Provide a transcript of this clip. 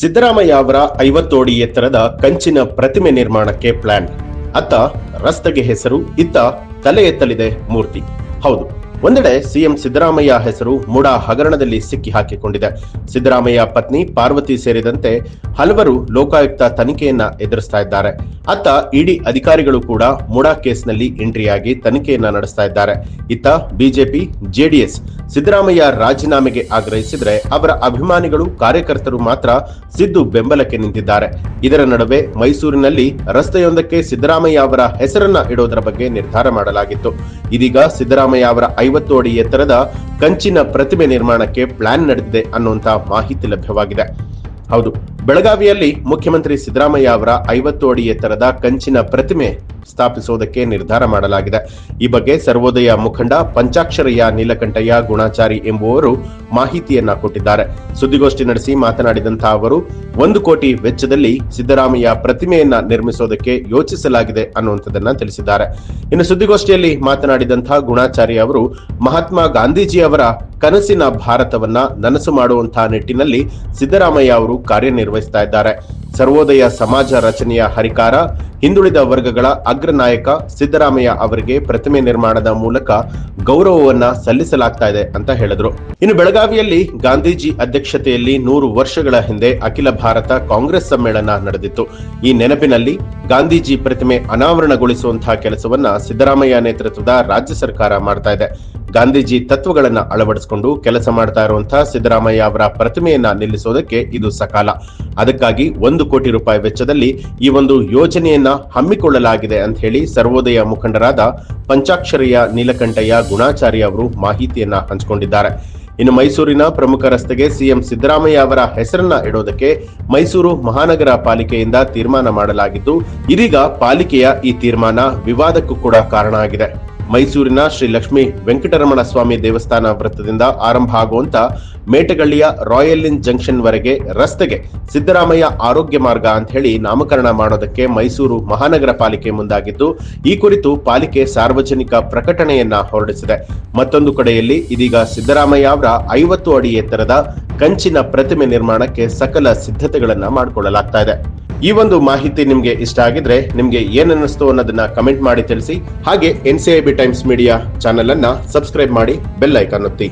ಸಿದ್ದರಾಮಯ್ಯ ಅವರ 50 ಅಡಿ ಎತ್ತರದ ಕಂಚಿನ ಪ್ರತಿಮೆ ನಿರ್ಮಾಣಕ್ಕೆ ಪ್ಲಾನ್. ಅತ್ತ ರಸ್ತೆಗೆ ಹೆಸರು, ಇತ್ತ ತಲೆ ಎತ್ತಲಿದೆ ಮೂರ್ತಿ. ಹೌದು, ಒಂದೆಡೆ ಸಿಎಂ ಸಿದ್ದರಾಮಯ್ಯ ಹೆಸರು ಮುಡಾ ಹಗರಣದಲ್ಲಿ ಸಿಕ್ಕಿ ಹಾಕಿಕೊಂಡಿದೆ. ಸಿದ್ದರಾಮಯ್ಯ ಪತ್ನಿ ಪಾರ್ವತಿ ಸೇರಿದಂತೆ ಹಲವರು ಲೋಕಾಯುಕ್ತ ತನಿಖೆಯನ್ನ ಎದುರಿಸ್ತಾ ಇದ್ದಾರೆ. ಅತ್ತ ಇಡಿ ಅಧಿಕಾರಿಗಳು ಕೂಡ ಮುಡಾ ಕೇಸ್ನಲ್ಲಿ ಎಂಟ್ರಿಯಾಗಿ ತನಿಖೆಯನ್ನ ನಡೆಸ್ತಾ ಇದ್ದಾರೆ. ಇತ್ತ ಬಿಜೆಪಿ ಜೆಡಿಎಸ್ ಸಿದ್ದರಾಮಯ್ಯ ರಾಜೀನಾಮೆಗೆ ಆಗ್ರಹಿಸಿದ್ರೆ ಅವರ ಅಭಿಮಾನಿಗಳು ಕಾರ್ಯಕರ್ತರು ಮಾತ್ರ ಸಿದ್ದು ಬೆಂಬಲಕ್ಕೆ ನಿಂತಿದ್ದಾರೆ. ಇದರ ನಡುವೆ ಮೈಸೂರಿನಲ್ಲಿ ರಸ್ತೆಯೊಂದಕ್ಕೆ ಸಿದ್ದರಾಮಯ್ಯ ಅವರ ಹೆಸರನ್ನ ಇಡೋದರ ಬಗ್ಗೆ ನಿರ್ಧಾರ ಮಾಡಲಾಗಿತ್ತು. ಇದೀಗ ಸಿದ್ದರಾಮಯ್ಯ ಅವರ 50 ಅಡಿ ಎತ್ತರದ ಕಂಚಿನ ಪ್ರತಿಮೆ ನಿರ್ಮಾಣಕ್ಕೆ ಪ್ಲಾನ್ ನಡೆದಿದೆ ಅನ್ನುವಂತ ಮಾಹಿತಿ ಲಭ್ಯವಾಗಿದೆ. ಹೌದು, ಬೆಳಗಾವಿಯಲ್ಲಿ ಮುಖ್ಯಮಂತ್ರಿ ಸಿದ್ದರಾಮಯ್ಯ ಅವರ 50 ಅಡಿ ಎತ್ತರದ ಕಂಚಿನ ಪ್ರತಿಮೆ ಸ್ಥಾಪಿಸುವುದಕ್ಕೆ ನಿರ್ಧಾರ ಮಾಡಲಾಗಿದೆ. ಈ ಬಗ್ಗೆ ಸರ್ವೋದಯ ಮುಖಂಡ ಪಂಚಾಕ್ಷರಯ್ಯ ನೀಲಕಂಠಯ್ಯ ಗುಣಾಚಾರಿ ಎಂಬುವರು ಮಾಹಿತಿಯನ್ನ ಕೊಟ್ಟಿದ್ದಾರೆ. ಸುದ್ದಿಗೋಷ್ಠಿ ನಡೆಸಿ ಮಾತನಾಡಿದಂತಹ ಅವರು 1 ಕೋಟಿ ವೆಚ್ಚದಲ್ಲಿ ಸಿದ್ದರಾಮಯ್ಯ ಪ್ರತಿಮೆಯನ್ನ ನಿರ್ಮಿಸೋದಕ್ಕೆ ಯೋಚಿಸಲಾಗಿದೆ ಅನ್ನುವಂಥದ್ದನ್ನ ತಿಳಿಸಿದ್ದಾರೆ. ಇನ್ನು ಸುದ್ದಿಗೋಷ್ಠಿಯಲ್ಲಿ ಮಾತನಾಡಿದಂತಹ ಗುಣಾಚಾರಿ ಅವರು ಮಹಾತ್ಮ ಗಾಂಧೀಜಿ ಅವರ ಕನಸಿನ ಭಾರತವನ್ನ ನನಸು ಮಾಡುವಂತಹ ನಿಟ್ಟಿನಲ್ಲಿ ಸಿದ್ದರಾಮಯ್ಯ ಅವರು ಕಾರ್ಯನಿರ್ವಹಿಸ್ತಾ ಇದ್ದಾರೆ. ಸರ್ವೋದಯ ಸಮಾಜ ರಚನೆಯ ಹರಿಕಾರ, ಹಿಂದುಳಿದ ವರ್ಗಗಳ ಅಗ್ರ ನಾಯಕ ಸಿದ್ದರಾಮಯ್ಯ ಅವರಿಗೆ ಪ್ರತಿಮೆ ನಿರ್ಮಾಣದ ಮೂಲಕ ಗೌರವವನ್ನ ಸಲ್ಲಿಸಲಾಗ್ತಾ ಇದೆ ಅಂತ ಹೇಳಿದ್ರು. ಇನ್ನು ಬೆಳಗಾವಿಯಲ್ಲಿ ಗಾಂಧೀಜಿ ಅಧ್ಯಕ್ಷತೆಯಲ್ಲಿ 100 ವರ್ಷಗಳ ಹಿಂದೆ ಅಖಿಲ ಭಾರತ ಕಾಂಗ್ರೆಸ್ ಸಮ್ಮೇಳನ ನಡೆದಿತ್ತು. ಈ ನೆನಪಿನಲ್ಲಿ ಗಾಂಧೀಜಿ ಪ್ರತಿಮೆ ಅನಾವರಣಗೊಳಿಸುವಂತಹ ಕೆಲಸವನ್ನ ಸಿದ್ದರಾಮಯ್ಯ ನೇತೃತ್ವದ ರಾಜ್ಯ ಸರ್ಕಾರ ಮಾಡ್ತಾ ಇದೆ. ಗಾಂಧೀಜಿ ತತ್ವಗಳನ್ನ ಅಳವಡಿಸಿಕೊಂಡು ಕೆಲಸ ಮಾಡ್ತಾ ಇರುವಂತಹ ಸಿದ್ದರಾಮಯ್ಯ ಅವರ ಪ್ರತಿಮೆಯನ್ನ ನಿಲ್ಲಿಸೋದಕ್ಕೆ ಇದು ಸಕಾಲ. ಅದಕ್ಕಾಗಿ 1 ಕೋಟಿ ರೂಪಾಯಿ ವೆಚ್ಚದಲ್ಲಿ ಈ ಒಂದು ಯೋಜನೆಯನ್ನ ಹಮ್ಮಿಕೊಳ್ಳಲಾಗಿದೆ ಅಂತ ಹೇಳಿ ಸರ್ವೋದಯ ಮುಖಂಡರಾದ ಪಂಚಾಕ್ಷರಯ್ಯ ನೀಲಕಂಠಯ್ಯ ಗುಣಾಚಾರಿ ಅವರು ಮಾಹಿತಿಯನ್ನ ಹಂಚಿಕೊಂಡಿದ್ದಾರೆ. ಇನ್ನು ಮೈಸೂರಿನ ಪ್ರಮುಖ ರಸ್ತೆಗೆ ಸಿಎಂ ಸಿದ್ದರಾಮಯ್ಯ ಅವರ ಹೆಸರನ್ನ ಇಡೋದಕ್ಕೆ ಮೈಸೂರು ಮಹಾನಗರ ಪಾಲಿಕೆಯಿಂದ ತೀರ್ಮಾನ ಮಾಡಲಾಗಿದ್ದು, ಇದೀಗ ಪಾಲಿಕೆಯ ಈ ತೀರ್ಮಾನ ವಿವಾದಕ್ಕೂ ಕೂಡ ಕಾರಣ ಆಗಿದೆ. ಮೈಸೂರಿನ ಶ್ರೀ ಲಕ್ಷ್ಮೀ ವೆಂಕಟರಮಣ ಸ್ವಾಮಿ ದೇವಸ್ಥಾನ ವೃತ್ತದಿಂದ ಆರಂಭ ಆಗುವಂತ ಮೇಟಗಳ್ಳಿಯ ರಾಯಲ್ ಇನ್ ಜಂಕ್ಷನ್ ವರೆಗೆ ರಸ್ತೆಗೆ ಸಿದ್ದರಾಮಯ್ಯ ಆರೋಗ್ಯ ಮಾರ್ಗ ಅಂತ ಹೇಳಿ ನಾಮಕರಣ ಮಾಡೋದಕ್ಕೆ ಮೈಸೂರು ಮಹಾನಗರ ಪಾಲಿಕೆ ಮುಂದಾಗಿದ್ದು, ಈ ಕುರಿತು ಪಾಲಿಕೆ ಸಾರ್ವಜನಿಕ ಪ್ರಕಟಣೆಯನ್ನ ಹೊರಡಿಸಿದೆ. ಮತ್ತೊಂದು ಕಡೆಯಲ್ಲಿ ಇದೀಗ ಸಿದ್ದರಾಮಯ್ಯ ಅವರ 50 ಅಡಿ ಎತ್ತರದ ಕಂಚಿನ ಪ್ರತಿಮೆ ನಿರ್ಮಾಣಕ್ಕೆ ಸಕಲ ಸಿದ್ಧತೆಗಳನ್ನ ಮಾಡಿಕೊಳ್ಳಲಾಗ್ತಾ ಇದೆ. ಈ ಒಂದು ಮಾಹಿತಿ ನಿಮ್ಗೆ ಇಷ್ಟ ಆಗಿದ್ರೆ ನಿಮ್ಗೆ ಏನನ್ನಿಸ್ತು ಅನ್ನೋದನ್ನ ಕಮೆಂಟ್ ಮಾಡಿ ತಿಳಿಸಿ. ಹಾಗೆ NCIB ಟೈಮ್ಸ್ ಮೀಡಿಯಾ ಚಾನೆಲ್ ಅನ್ನ ಸಬ್ಸ್ಕ್ರೈಬ್ ಮಾಡಿ, ಬೆಲ್ ಐಕಾನ್ ಒತ್ತಿ.